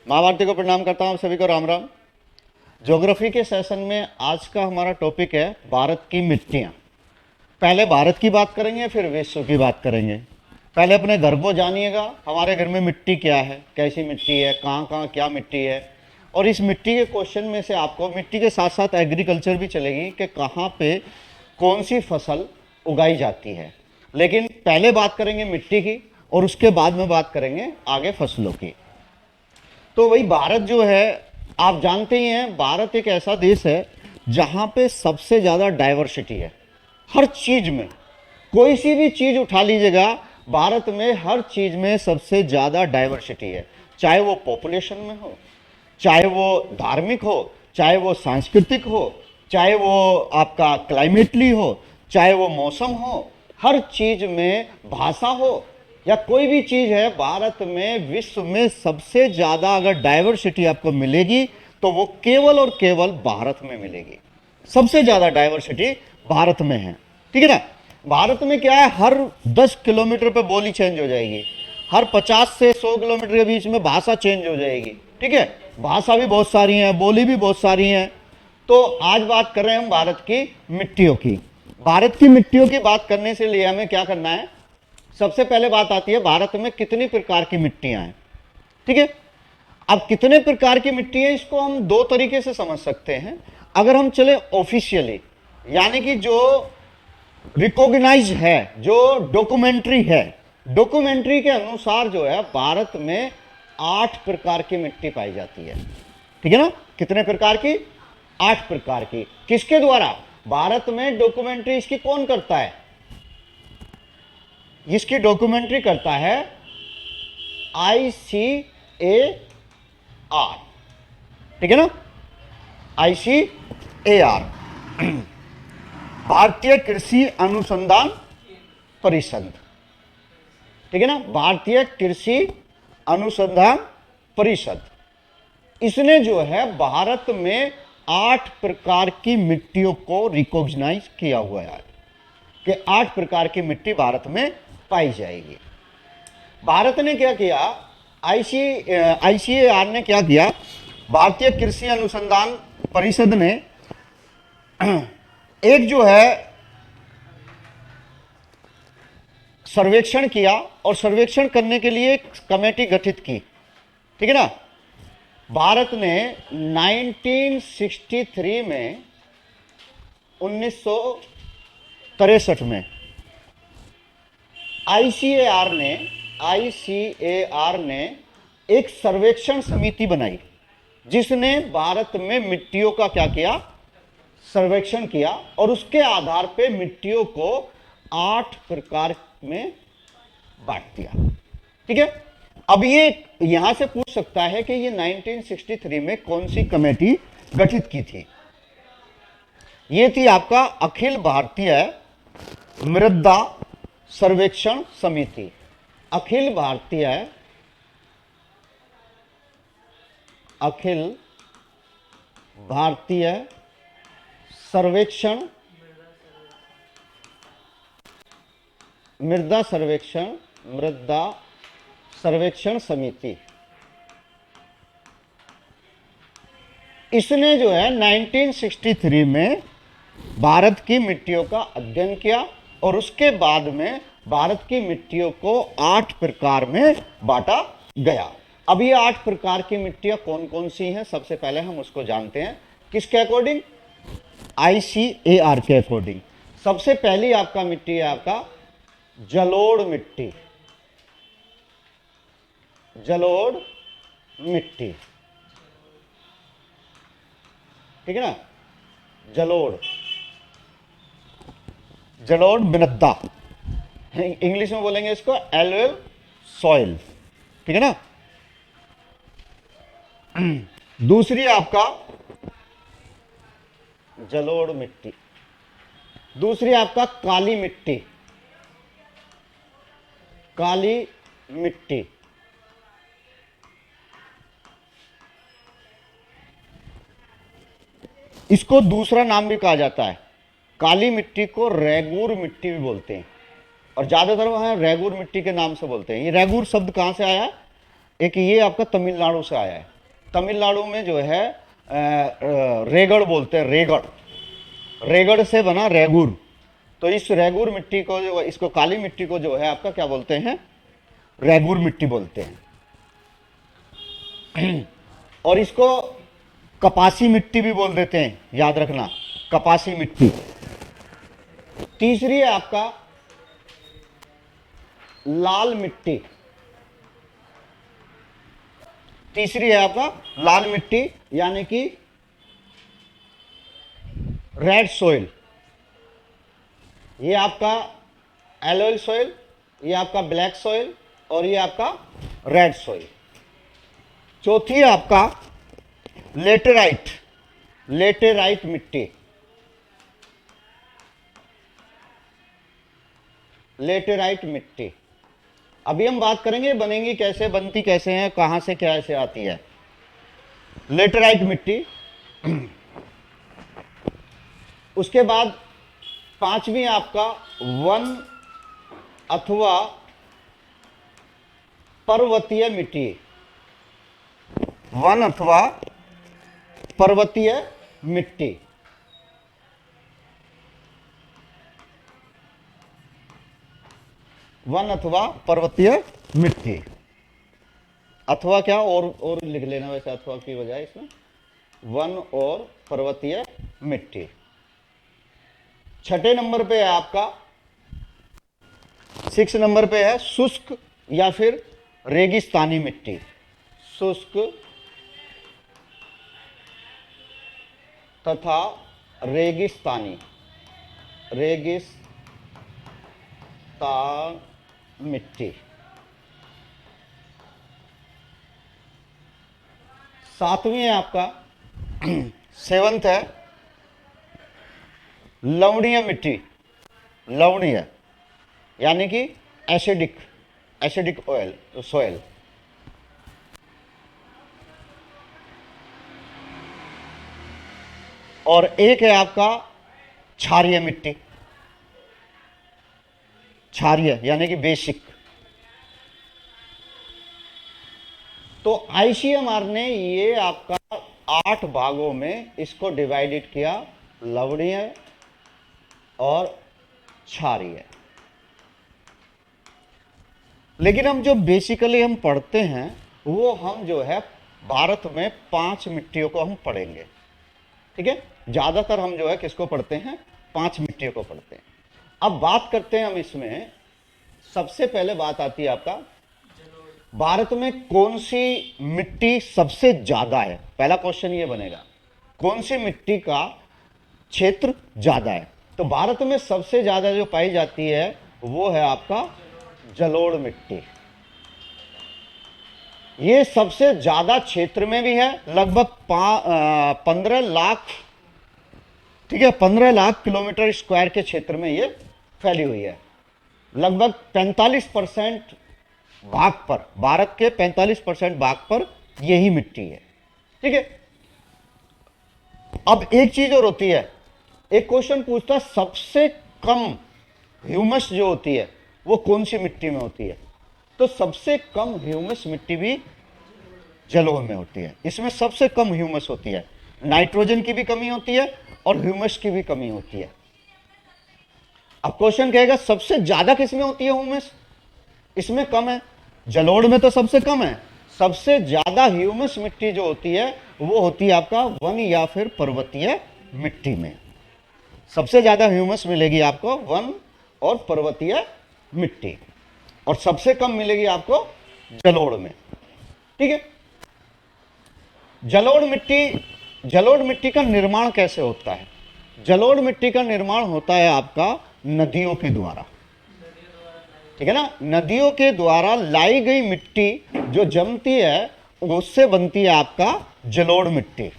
माँ भारती को प्रणाम करता हूँ, सभी को राम राम। ज्योग्राफी के सेशन में आज का हमारा टॉपिक है भारत की मिट्टियाँ। पहले भारत की बात करेंगे, फिर विश्व की बात करेंगे। पहले अपने घर को जानिएगा, हमारे घर में मिट्टी क्या है, कैसी मिट्टी है, कहाँ कहाँ क्या मिट्टी है। और इस मिट्टी के क्वेश्चन में से आपको मिट्टी के साथ साथ एग्रीकल्चर भी चलेगी कि कहाँ पे कौन सी फसल उगाई जाती है। लेकिन पहले बात करेंगे मिट्टी की और उसके बाद में बात करेंगे आगे फसलों की। तो वही भारत जो है, आप जानते ही हैं, भारत एक ऐसा देश है जहाँ पे सबसे ज़्यादा डाइवर्सिटी है। हर चीज़ में, कोई सी भी चीज़ उठा लीजिएगा, भारत में हर चीज़ में सबसे ज़्यादा डाइवर्सिटी है। चाहे वो पॉपुलेशन में हो, चाहे वो धार्मिक हो, चाहे वो सांस्कृतिक हो, चाहे वो आपका क्लाइमेटली हो, चाहे वो मौसम हो, हर चीज़ में भाषा हो या कोई भी चीज़ है, भारत में विश्व में सबसे ज़्यादा अगर डाइवर्सिटी आपको मिलेगी तो वो केवल और केवल भारत में मिलेगी। सबसे ज़्यादा डाइवर्सिटी भारत में है, ठीक है ना। भारत में क्या है, हर 10 किलोमीटर पे बोली चेंज हो जाएगी, हर 50 से 100 किलोमीटर के बीच में भाषा चेंज हो जाएगी, ठीक है। भाषा भी बहुत सारी हैं, बोली भी बहुत सारी हैं। तो आज बात कर रहे हैं हम भारत की मिट्टियों की। भारत की मिट्टियों की बात करने से लिए हमें क्या करना है, सबसे पहले बात आती है भारत में कितनी प्रकार की मिट्टियां हैं, ठीक है। अब कितने प्रकार की मिट्टी है, इसको हम दो तरीके से समझ सकते हैं। अगर हम चले ऑफिशियली, यानी कि जो रिकॉग्नाइज है, जो डॉक्यूमेंट्री है, डॉक्यूमेंट्री के अनुसार जो है भारत में 8 प्रकार की मिट्टी पाई जाती है, ठीक है ना। कितने प्रकार की? 8 प्रकार की। किसके द्वारा? भारत में डॉक्यूमेंट्री इसकी कौन करता है? इसकी डॉक्यूमेंट्री करता है ICAR, ठीक है ना, ICAR, भारतीय कृषि अनुसंधान परिषद, ठीक है ना, भारतीय कृषि अनुसंधान परिषद। इसने जो है भारत में 8 प्रकार की मिट्टियों को रिकॉग्नाइज किया हुआ है कि 8 प्रकार की मिट्टी भारत में पाई जाएगी। भारत ने क्या किया, ICAR ने क्या किया, भारतीय कृषि अनुसंधान परिषद ने एक जो है सर्वेक्षण किया और सर्वेक्षण करने के लिए एक कमेटी गठित की, ठीक है ना। भारत ने 1963 में 1963 में ICAR ने एक सर्वेक्षण समिति बनाई जिसने भारत में मिट्टियों का क्या किया, सर्वेक्षण किया और उसके आधार पे मिट्टियों को 8 प्रकार में बांट दिया, ठीक है। अब ये यहां से पूछ सकता है कि ये 1963 में कौन सी कमेटी गठित की थी। ये थी आपका अखिल भारतीय मृदा सर्वेक्षण समिति। अखिल भारतीय सर्वेक्षण मृदा सर्वेक्षण समिति। इसने जो है 1963 में भारत की मिट्टियों का अध्ययन किया और उसके बाद में भारत की मिट्टियों को 8 प्रकार में बांटा गया। अब ये 8 प्रकार की मिट्टियां कौन कौन सी हैं, सबसे पहले हम उसको जानते हैं। किसके अकॉर्डिंग? ICAR के अकॉर्डिंग। सबसे पहली आपका मिट्टी है आपका जलोढ़ मिट्टी। जलोढ़ मिट्टी, ठीक है ना, जलोढ़ मृदा, इंग्लिश में बोलेंगे इसको एलुवियल सॉइल, ठीक है ना। दूसरी आपका जलोढ़ मिट्टी, दूसरी आपका काली मिट्टी, काली मिट्टी, इसको दूसरा नाम भी कहा जाता है, काली मिट्टी को रेगूर मिट्टी भी बोलते हैं और ज्यादातर वहां रेगूर मिट्टी के नाम से बोलते हैं। ये रेगूर शब्द कहां से आया है? एक ये आपका तमिलनाडु से आया है, तमिलनाडु में जो है रेगड़ बोलते हैं, रेगड़, रेगड़ से बना रेगुर। तो इस रेगुर मिट्टी को जो, इसको काली मिट्टी को जो है आपका क्या बोलते हैं, रेगुर मिट्टी बोलते हैं। और इसको कपासी मिट्टी भी बोल देते हैं, याद रखना, कपासी मिट्टी। तीसरी है आपका लाल मिट्टी, तीसरी है आपका लाल मिट्टी यानी कि रेड सोइल। ये आपका एलोयल सोइल, ये आपका ब्लैक सोइल और ये आपका रेड सोइल। चौथी है आपका लेटेराइट, लेटेराइट मिट्टी, लेटेराइट मिट्टी। अभी हम बात करेंगे बनेंगी कैसे, बनती कैसे है, कहां से क्या ऐसे आती है। लेटेराइट मिट्टी। उसके बाद पांचवी आपका वन अथवा पर्वतीय मिट्टी, वन अथवा पर्वतीय मिट्टी। वन अथवा पर्वतीय मिट्टी, अथवा क्या और लिख लेना वैसे अथवा की बजाय इसमें, वन और पर्वतीय मिट्टी। छठे नंबर पे है आपका, 6 नंबर पे है शुष्क या फिर रेगिस्तानी मिट्टी, शुष्क तथा रेगिस्तानी, रेगिस्तान मिट्टी। सातवीं है आपका, 7th है लवणीय मिट्टी, लवणीय यानी कि एसिडिक, एसिडिक ऑयल सोयल। और एक है आपका क्षारीय मिट्टी, क्षारीय यानी कि बेसिक। तो आईसीएमआर ने ये आपका 8 भागों में इसको डिवाइडेड किया, लवणीय और क्षारीय। लेकिन हम जो बेसिकली हम पढ़ते हैं वो हम जो है भारत में 5 मिट्टियों को हम पढ़ेंगे, ठीक है। ज्यादातर हम जो है किसको पढ़ते हैं, 5 मिट्टियों को पढ़ते हैं। अब बात करते हैं हम इसमें, सबसे पहले बात आती है आपका भारत में कौन सी मिट्टी सबसे ज्यादा है। पहला क्वेश्चन ये बनेगा, कौन सी मिट्टी का क्षेत्र ज्यादा है। तो भारत में सबसे ज्यादा जो पाई जाती है वो है आपका जलोढ़ मिट्टी। ये सबसे ज्यादा क्षेत्र में भी है, लगभग 15 लाख, ठीक है, 15 लाख किलोमीटर स्क्वायर के क्षेत्र में ये फैली हुई है। लगभग 45% भाग पर, भारत के 45% भाग पर यही मिट्टी है, ठीक है। अब एक चीज और होती है, एक क्वेश्चन पूछता है सबसे कम ह्यूमस जो होती है वो कौन सी मिट्टी में होती है। तो सबसे कम ह्यूमस मिट्टी भी जलोढ़ में होती है। इसमें सबसे कम ह्यूमस होती है, नाइट्रोजन की भी कमी होती है और ह्यूमस की भी कमी होती है। अब क्वेश्चन कहेगा सबसे ज्यादा किसमें होती है ह्यूमस, इसमें कम है, जलोढ़ में तो सबसे कम है। सबसे ज्यादा ह्यूमस मिट्टी जो होती है वो होती है आपका वन या फिर पर्वतीय मिट्टी में। सबसे ज्यादा ह्यूमस मिलेगी आपको वन और पर्वतीय मिट्टी, और सबसे कम मिलेगी आपको जलोढ़ में, ठीक है। जलोढ़ मिट्टी का निर्माण कैसे होता है। जलोढ़ मिट्टी का निर्माण होता है आपका नदियों के द्वारा, ठीक है ना। नदियों के द्वारा लाई गई मिट्टी जो जमती है उससे बनती है आपका जलोढ़ मिट्टी।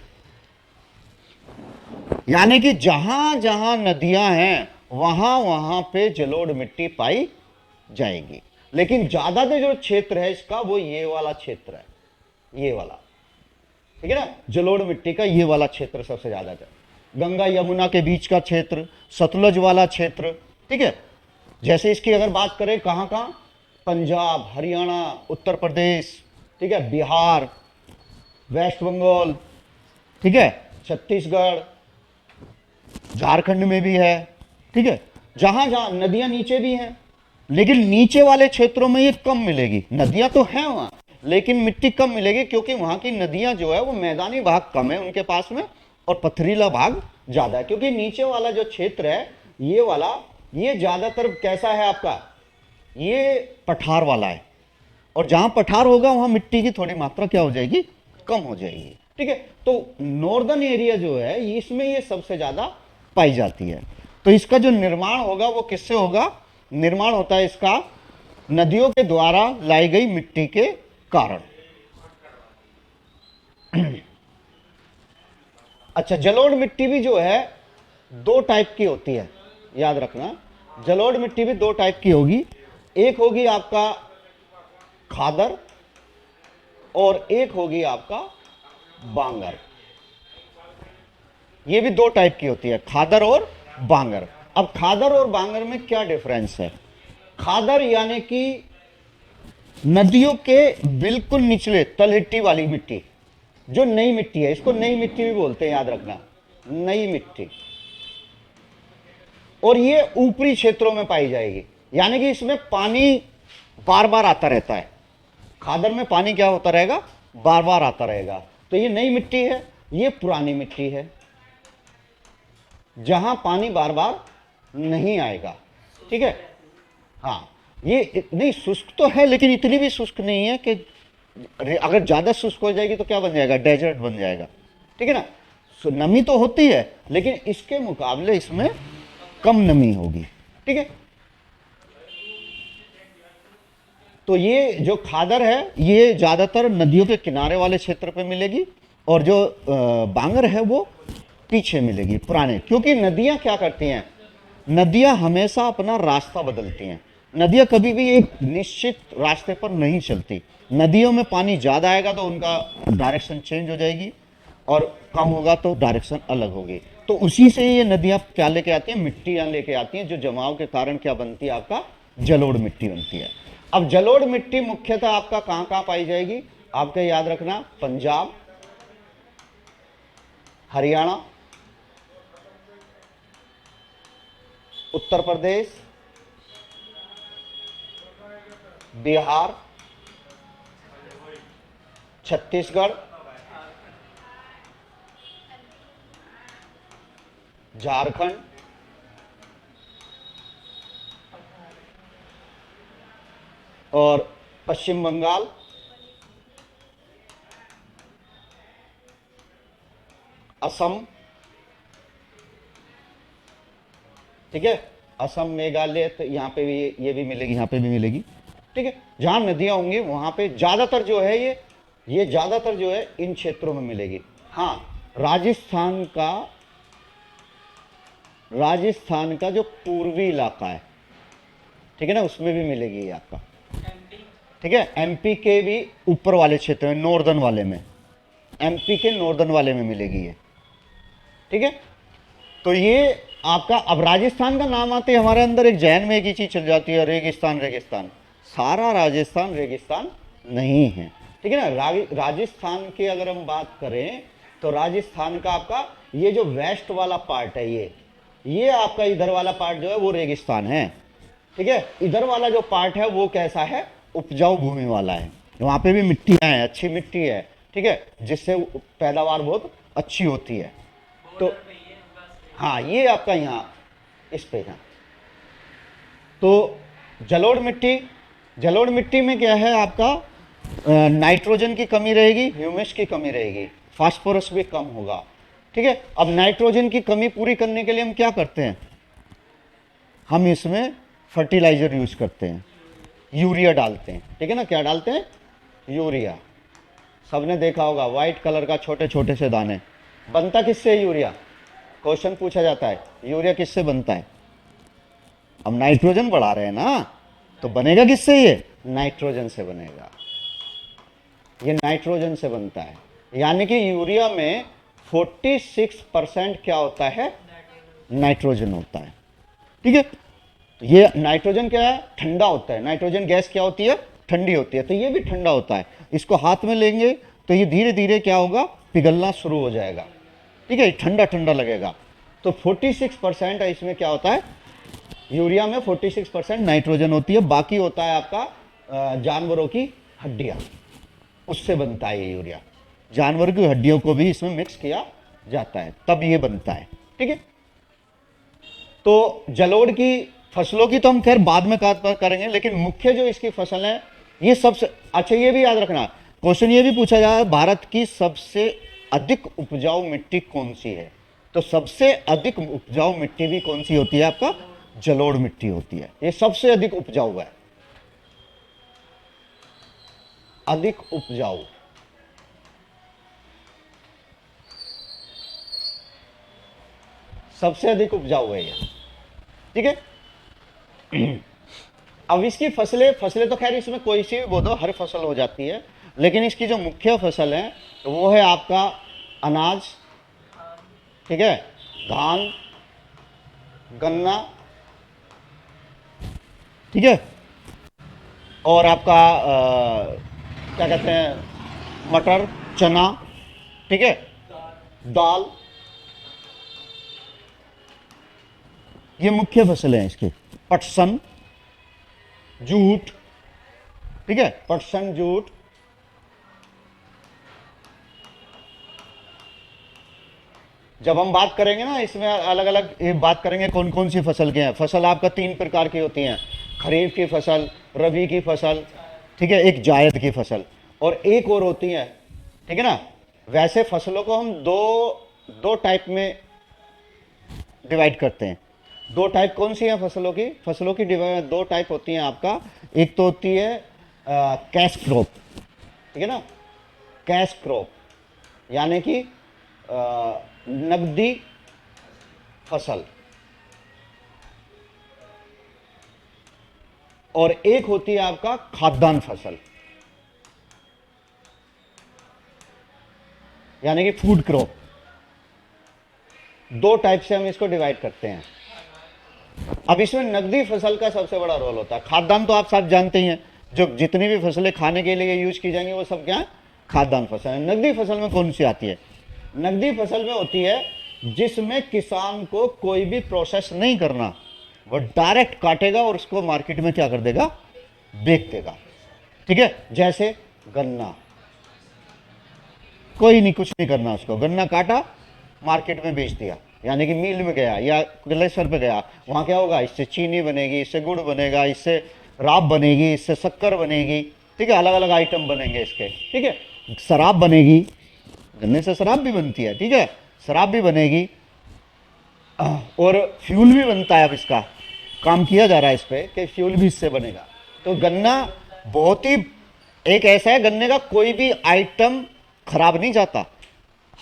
यानी कि जहां जहां नदियां हैं वहां वहां पे जलोढ़ मिट्टी पाई जाएगी। लेकिन ज्यादा जो क्षेत्र है इसका वो ये वाला क्षेत्र है, ये वाला, ठीक है ना। जलोढ़ मिट्टी का ये वाला क्षेत्र सबसे ज्यादा है, गंगा यमुना के बीच का क्षेत्र, सतलुज वाला क्षेत्र, ठीक है। जैसे इसकी अगर बात करें कहां कहां, पंजाब, हरियाणा, उत्तर प्रदेश, ठीक है, बिहार, वेस्ट बंगाल, ठीक है, छत्तीसगढ़, झारखंड में भी है, ठीक है, जहां जहां नदियां नीचे भी हैं, लेकिन नीचे वाले क्षेत्रों में ये कम मिलेगी। नदियां तो हैं वहां, लेकिन मिट्टी कम मिलेगी, क्योंकि वहां की नदियां जो है वो मैदानी भाग कम है उनके पास में और पथरीला भाग ज्यादा है। क्योंकि नीचे वाला जो क्षेत्र है ये वाला, ये ज्यादातर कैसा है आपका, ये पठार वाला है, और जहां पठार होगा वहां मिट्टी की थोड़ी मात्रा क्या हो जाएगी, कम हो जाएगी, ठीक है। तो नॉर्दर्न एरिया जो है इसमें ये सबसे ज्यादा पाई जाती है। तो इसका जो निर्माण होगा वो किससे होगा, निर्माण होता है इसका नदियों के द्वारा लाई गई मिट्टी के कारण। अच्छा, जलोढ़ मिट्टी भी जो है दो टाइप की होती है, याद रखना, जलोढ़ मिट्टी भी दो टाइप की होगी। एक होगी आपका खादर और एक होगी आपका बांगर। ये भी दो टाइप की होती है, खादर और बांगर। अब खादर और बांगर में क्या डिफरेंस है। खादर यानी कि नदियों के बिल्कुल निचले तलहटी वाली मिट्टी, जो नई मिट्टी है, इसको नई मिट्टी भी बोलते हैं, याद रखना, नई मिट्टी। और ये ऊपरी क्षेत्रों में पाई जाएगी, यानी कि इसमें पानी बार बार आता रहता है। खादर में पानी क्या होता रहेगा, बार बार आता रहेगा। तो ये नई मिट्टी है, ये पुरानी मिट्टी है, जहां पानी बार बार नहीं आएगा, ठीक है। हाँ, ये नहीं शुष्क तो है, लेकिन इतनी भी शुष्क नहीं है कि अगर ज्यादा शुष्क हो जाएगी तो क्या बन जाएगा, डेजर्ट बन जाएगा, ठीक है ना। नमी तो होती है, लेकिन इसके मुकाबले इसमें कम नमी होगी, ठीक है। तो ये जो खादर है ये ज्यादातर नदियों के किनारे वाले क्षेत्र पे मिलेगी, और जो बांगर है वो पीछे मिलेगी, पुराने। क्योंकि नदियां क्या करती हैं, नदियां हमेशा अपना रास्ता बदलती हैं। नदियां कभी भी एक निश्चित रास्ते पर नहीं चलती। नदियों में पानी ज़्यादा आएगा तो उनका डायरेक्शन चेंज हो जाएगी, और कम होगा तो डायरेक्शन अलग होगी। तो उसी से ये नदियां क्या लेके आती हैं, मिट्टियां लेके आती हैं, जो जमाव के कारण क्या बनती है, आपका जलोढ़ मिट्टी बनती है। अब जलोढ़ मिट्टी मुख्यतः आपका कहाँ कहाँ पाई जाएगी, आपके याद रखना, पंजाब, हरियाणा, उत्तर प्रदेश, बिहार, छत्तीसगढ़, झारखंड, और पश्चिम बंगाल, असम, ठीक है, असम, मेघालय, तो यहाँ पे भी ये भी मिलेगी, यहाँ पे भी मिलेगी, ठीक है। जहां नदियां होंगी वहां पे ज्यादातर जो है ये ज्यादातर जो है इन क्षेत्रों में मिलेगी। हाँ, राजस्थान का जो पूर्वी इलाका है, ठीक है ना, उसमें भी मिलेगी ये आपका, ठीक है। एमपी के भी ऊपर वाले क्षेत्र में, नॉर्दर्न वाले में, एमपी के नॉर्दर्न वाले में मिलेगी ये, ठीक है। तो ये आपका, अब राजस्थान का नाम आते ही हमारे अंदर एक जहन में एक ही चीज चल जाती है, रेगिस्तान रेगिस्तान। सारा राजस्थान रेगिस्तान नहीं है, ठीक है ना। राजस्थान की अगर हम बात करें तो राजस्थान का आपका ये जो वेस्ट वाला पार्ट है, ये आपका इधर वाला पार्ट जो है वो रेगिस्तान है, ठीक है। इधर वाला जो पार्ट है वो कैसा है, उपजाऊ भूमि वाला है, वहां पे भी मिट्टियां हैं, अच्छी मिट्टी है, ठीक है, जिससे पैदावार बहुत अच्छी होती है। तो हाँ, ये आपका यहाँ इस पे है। तो जलोढ़ मिट्टी में क्या है आपका, नाइट्रोजन की कमी रहेगी, ह्यूमस की कमी रहेगी, फास्फोरस भी कम होगा, ठीक है। अब नाइट्रोजन की कमी पूरी करने के लिए हम क्या करते हैं, हम इसमें फर्टिलाइजर यूज करते हैं, यूरिया डालते हैं, ठीक है ना। क्या डालते हैं, यूरिया। सबने देखा होगा व्हाइट कलर का छोटे छोटे से दाने, बनता किससे है यूरिया, क्वेश्चन पूछा जाता है, यूरिया किससे बनता है। अब नाइट्रोजन बढ़ा रहे हैं ना, तो बनेगा किससे, ये नाइट्रोजन से बनेगा, ये नाइट्रोजन से बनता है। यानी कि यूरिया में 46% क्या होता है, नाइट्रोजन होता है, ठीक है। तो ये नाइट्रोजन क्या है, ठंडा होता है। नाइट्रोजन गैस क्या होती है, ठंडी होती है, तो ये भी ठंडा होता है। इसको हाथ में लेंगे तो ये धीरे धीरे क्या होगा, पिघलना शुरू हो जाएगा, ठीक है, ठंडा ठंडा लगेगा। तो 46% इसमें क्या होता है, यूरिया में 46% नाइट्रोजन होती है, बाकी होता है आपका जानवरों की हड्डियाँ, उससे बनता है ये यूरिया। जानवर की हड्डियों को भी इसमें मिक्स किया जाता है, तब ये बनता है, ठीक है। तो जलोढ़ की फसलों की तो हम खैर बाद में करेंगे, लेकिन मुख्य जो इसकी फसल है ये सबसे अच्छा, ये भी याद रखना, क्वेश्चन ये भी पूछा जाए भारत की सबसे अधिक उपजाऊ मिट्टी कौन सी है, तो सबसे अधिक उपजाऊ मिट्टी भी कौन सी होती है, आपका जलोढ़ मिट्टी होती है, ये सबसे अधिक उपजाऊ है, अधिक उपजाऊ। सबसे अधिक उपजाऊ है ये, ठीक है। अब इसकी फसलें फसलें तो खैर इसमें कोई सी भी बो दो, हर फसल हो जाती है, लेकिन इसकी जो मुख्य फसल है वो है आपका अनाज, ठीक है, धान, गन्ना, ठीक है, और आपका क्या कहते हैं, मटर, चना, ठीक है, दाल, ये मुख्य फसलें हैं इसकी। पटसन, जूट, ठीक है, पटसन, जूट, जब हम बात करेंगे ना इसमें अलग अलग बात करेंगे कौन कौन सी फसल के हैं। फसल आपका 3 प्रकार की होती हैं, खरीफ की फसल, रबी की फसल, ठीक है, एक जायद की फसल, और एक और होती है, ठीक है ना। वैसे फसलों को हम दो टाइप में डिवाइड करते हैं। दो टाइप कौन सी हैं फसलों की दो टाइप होती हैं आपका। एक तो होती है कैश क्रॉप, ठीक है ना, कैश क्रॉप यानी कि नकदी फसल, और एक होती है आपका खाद्यान्न फसल यानी कि फूड क्रॉप। दो टाइप से हम इसको डिवाइड करते हैं। अब इसमें नकदी फसल का सबसे बड़ा रोल होता है। खाद्यान्न तो आप सब जानते ही हैं, जो जितनी भी फसलें खाने के लिए यूज की जाएंगी वो सब क्या है, खाद्यान्न फसल है। नकदी फसल में कौन सी आती है, नकदी फसल में होती है जिसमें किसान को कोई भी प्रोसेस नहीं करना, वो डायरेक्ट काटेगा और उसको मार्केट में क्या कर देगा, बेच देगा, ठीक है। जैसे गन्ना, कोई नहीं, कुछ नहीं करना उसको, गन्ना काटा मार्केट में बेच दिया, यानी कि मिल में गया या ग्लेशियर पे गया, वहाँ क्या होगा, इससे चीनी बनेगी, इससे गुड़ बनेगा, इससे राब बनेगी, इससे शक्कर बनेगी, ठीक है, अलग अलग आइटम बनेंगे इसके, ठीक है। शराब बनेगी, गन्ने से शराब भी बनती है, ठीक है, शराब भी बनेगी, और फ्यूल भी बनता है। अब इसका काम किया जा रहा है इस पर कि फ्यूल भी इससे बनेगा। तो गन्ना बहुत ही एक ऐसा है, गन्ने का कोई भी आइटम खराब नहीं जाता,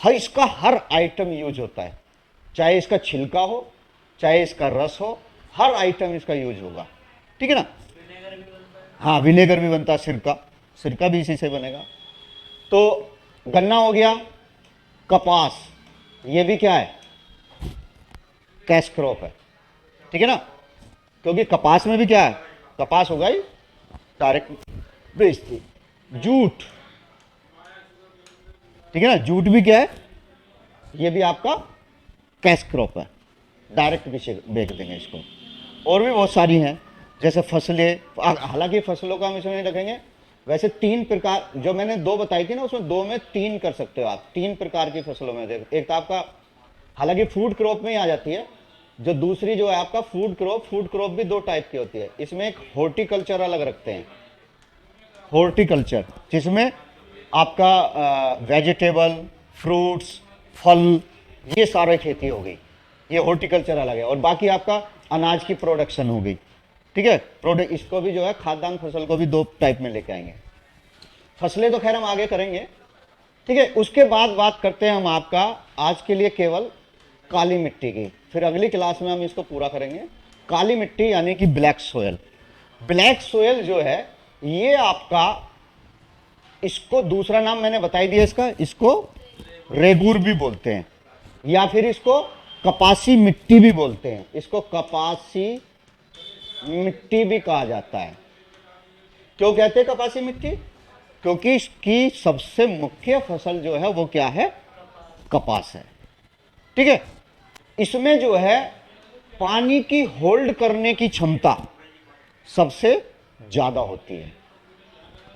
इसका हर आइटम यूज होता है, चाहे इसका छिलका हो, चाहे इसका रस हो, हर आइटम इसका यूज होगा, ठीक है ना। हाँ, विनेगर भी बनता है, सिरका भी इसी से बनेगा। तो गन्ना हो गया। कपास, ये भी क्या है, कैश क्रॉप है, ठीक है ना, क्योंकि कपास में भी क्या है, कपास होगा ही डायरेक्ट बेचती। जूट, ठीक है ना, जूट भी क्या है, ये भी आपका कैश क्रॉप है, डायरेक्ट बेच देंगे इसको। और भी बहुत सारी हैं, जैसे फसलें, हालांकि फसलों का हम इसमें नहीं रखेंगे। वैसे 3 प्रकार जो मैंने 2 बताई थी ना, उसमें 2 में 3 कर सकते हो आप। 3 प्रकार की फसलों में एक तो आपका, हालांकि फूड क्रॉप में ही आ जाती है, जो दूसरी जो है आपका फूड क्रॉप भी 2 टाइप की होती है। इसमें एक हॉर्टिकल्चर अलग रखते हैं, हॉर्टिकल्चर जिसमें आपका वेजिटेबल, फ्रूट्स, फल, ये सारे खेती हो गई, ये हॉर्टिकल्चर अलग है। और बाकी आपका अनाज की प्रोडक्शन हो गई, ठीक है, प्रोडक्ट। इसको भी जो है खाद्यान्न फसल को भी 2 टाइप में लेके आएंगे। फसलें तो खैर हम आगे करेंगे, ठीक है। उसके बाद बात करते हैं हम आपका आज के लिए केवल काली मिट्टी की, फिर अगली क्लास में हम इसको पूरा करेंगे। काली मिट्टी यानी कि ब्लैक सोयल। ब्लैक सोयल जो है ये आपका, इसको दूसरा नाम मैंने बताई दिया इसको रेगूर भी बोलते हैं, या फिर इसको कपासी मिट्टी भी बोलते हैं, इसको कपासी मिट्टी भी कहा जाता है। क्यों कहते हैं कपासी मिट्टी, क्योंकि इसकी सबसे मुख्य फसल जो है वो क्या है, कपास है। ठीक है, इसमें जो है पानी की होल्ड करने की क्षमता सबसे ज्यादा होती है।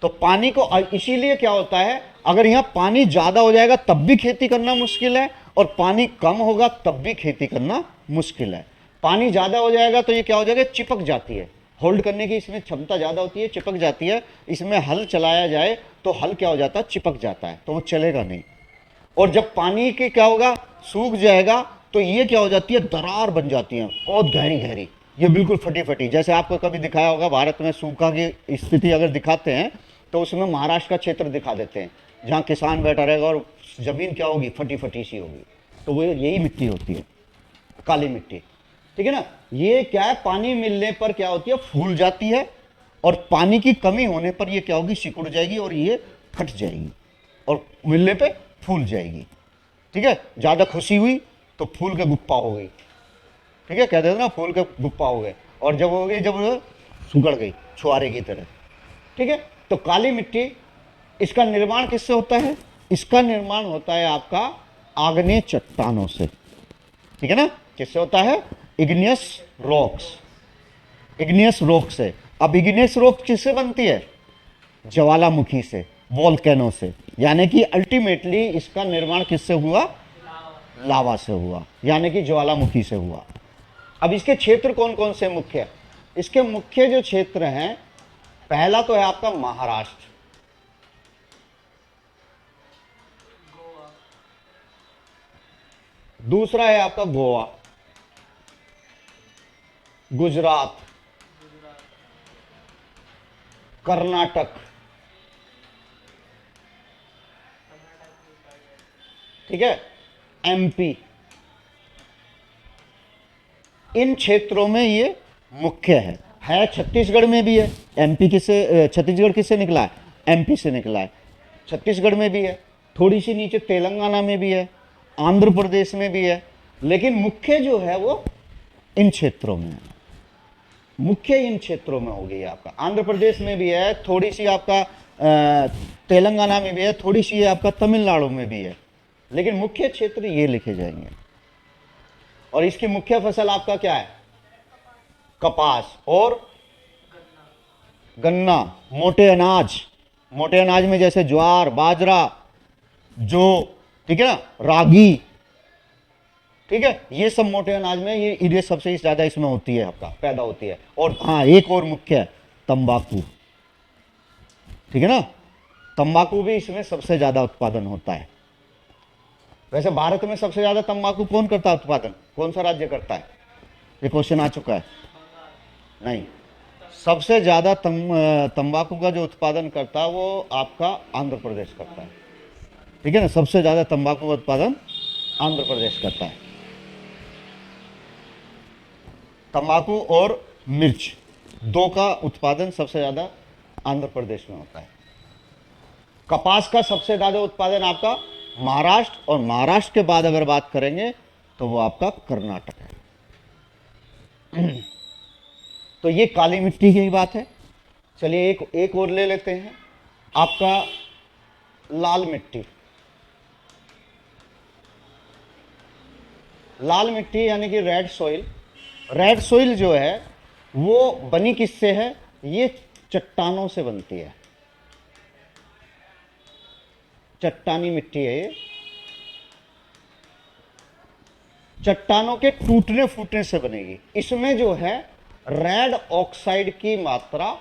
तो पानी को इसीलिए क्या होता है, अगर यहां पानी ज्यादा हो जाएगा तब भी खेती करना मुश्किल है, और पानी कम होगा तब भी खेती करना मुश्किल है। पानी ज्यादा हो जाएगा तो ये क्या हो जाएगा, चिपक जाती है, होल्ड करने की इसमें क्षमता ज्यादा होती है, चिपक जाती है। इसमें हल चलाया जाए तो हल क्या हो जाता है, चिपक जाता है, तो वो चलेगा नहीं। और जब पानी के क्या होगा, सूख जाएगा, तो ये क्या हो जाती है, दरार बन जाती है, बहुत गहरी गहरी, ये बिल्कुल फटी फटी। जैसे आपको कभी दिखाया होगा भारत में सूखा की स्थिति अगर दिखाते हैं तो उसमें महाराष्ट्र का क्षेत्र दिखा देते हैं, जहाँ किसान बैठा रहेगा और जमीन क्या होगी, फटी फटी सी होगी। तो वो यही मिट्टी होती है, काली मिट्टी। ठीक है ना, ये क्या है, पानी मिलने पर क्या होती है, फूल जाती है, और पानी की कमी होने पर ये क्या होगी, सिकुड़ जाएगी और ये फट जाएगी, और मिलने पे फूल जाएगी। ठीक है, ज्यादा खुशी हुई तो फूल के गुप्पा हो गई। ठीक है, कहते हैं ना, फूल के गुप्पा हो गए, और जब हो गई, जब सुगड़ गई छुआरे की तरह। ठीक है, तो काली मिट्टी, इसका निर्माण किससे होता है, इसका निर्माण होता है आपका आग्नेय चट्टानों से। ठीक है ना, किससे होता है, इग्नियस रॉक्स, इग्नियस रॉक से। अब इग्नियस रॉक किससे बनती है, ज्वालामुखी से, वोल्केनो से। यानी कि अल्टीमेटली इसका निर्माण किससे हुआ, लावा से हुआ, यानी कि ज्वालामुखी से हुआ। अब इसके क्षेत्र कौन कौन से मुख्य है, इसके मुख्य जो क्षेत्र हैं, पहला तो है आपका महाराष्ट्र, दूसरा है आपका गोवा, गुजरात, कर्नाटक, ठीक है, एमपी। इन क्षेत्रों में ये मुख्य है। छत्तीसगढ़ में भी है। एमपी किससे, छत्तीसगढ़ किससे निकला है, एमपी से निकला है। छत्तीसगढ़ में भी है, थोड़ी सी नीचे तेलंगाना में भी है, आंध्र प्रदेश में भी है, लेकिन मुख्य जो है वो इन क्षेत्रों में है, मुख्य इन क्षेत्रों में हो गई आपका। आंध्र प्रदेश में भी है, थोड़ी सी आपका तेलंगाना में भी है, थोड़ी सी आपका तमिलनाडु में भी है, लेकिन मुख्य क्षेत्र ये लिखे जाएंगे। और इसकी मुख्य फसल आपका क्या है, कपास और गन्ना, मोटे अनाज। मोटे अनाज में जैसे ज्वार, बाजरा, जो, ठीक है ना, रागी, ठीक है, ये सब मोटे अनाज में ये सबसे ज्यादा इसमें होती है, आपका पैदा होती है। और हाँ, एक और मुख्य है, तंबाकू। ठीक है ना, तंबाकू भी इसमें सबसे ज्यादा उत्पादन होता है। वैसे भारत में सबसे ज्यादा तंबाकू कौन करता है उत्पादन, कौन सा राज्य करता है, ये क्वेश्चन आ चुका है। नहीं, सबसे ज्यादा तंबाकू का जो उत्पादन करता है वो आपका आंध्र प्रदेश करता है। ठीक है ना, सबसे ज्यादा तंबाकू का उत्पादन आंध्र प्रदेश करता है। तंबाकू और मिर्च, दो का उत्पादन सबसे ज्यादा आंध्र प्रदेश में होता है। कपास का सबसे ज्यादा उत्पादन आपका महाराष्ट्र, और महाराष्ट्र के बाद अगर बात करेंगे तो वो आपका कर्नाटक है। तो ये काली मिट्टी की बात है। चलिए एक और ले लेते हैं, आपका लाल मिट्टी। लाल मिट्टी यानी कि रेड सॉइल। रेड सॉइल जो है वो बनी किससे है, ये चट्टानों से बनती है, चट्टानी मिट्टी है ये। चट्टानों के टूटने फूटने से बनेगी। इसमें जो है रेड ऑक्साइड की मात्रा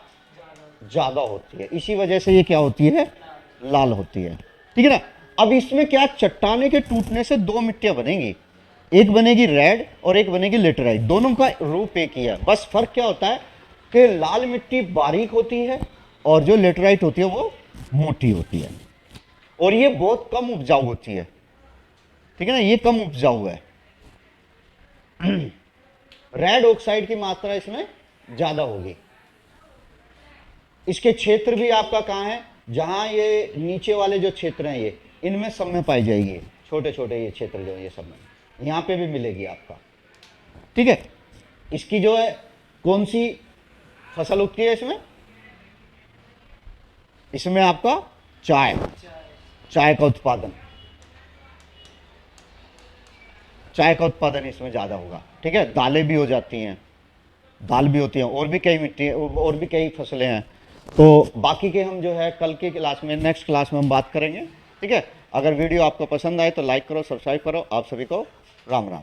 ज्यादा होती है, इसी वजह से ये क्या होती है, लाल होती है। ठीक है ना, अब इसमें क्या, चट्टाने के टूटने से दो मिट्टियां बनेंगी, एक बनेगी रेड और एक बनेगी लेटराइट। दोनों का रूप एक ही है, बस फर्क क्या होता है कि लाल मिट्टी बारीक होती है और जो लेटराइट होती है वो मोटी होती है, और ये बहुत कम उपजाऊ होती है। ठीक है ना, ये कम उपजाऊ है। रेड ऑक्साइड की मात्रा इसमें ज्यादा होगी। इसके क्षेत्र भी आपका कहां है, जहां ये नीचे वाले जो क्षेत्र हैं ये, इनमें सब में पाई जाएगी, छोटे छोटे ये क्षेत्र जो है ये सब में, यहां पे भी मिलेगी आपका। ठीक है, इसकी जो है कौन सी फसल उगती है इसमें, इसमें आपका चाय, चाय का उत्पादन, चाय का उत्पादन इसमें ज़्यादा होगा। ठीक है, दालें भी हो जाती हैं, दाल भी होती हैं, और भी कई मिट्टी, और भी कई फसलें हैं। तो बाकी के हम जो है कल की क्लास में, नेक्स्ट क्लास में हम बात करेंगे। ठीक है, अगर वीडियो आपको पसंद आए तो लाइक करो, सब्सक्राइब करो। आप सभी को राम राम।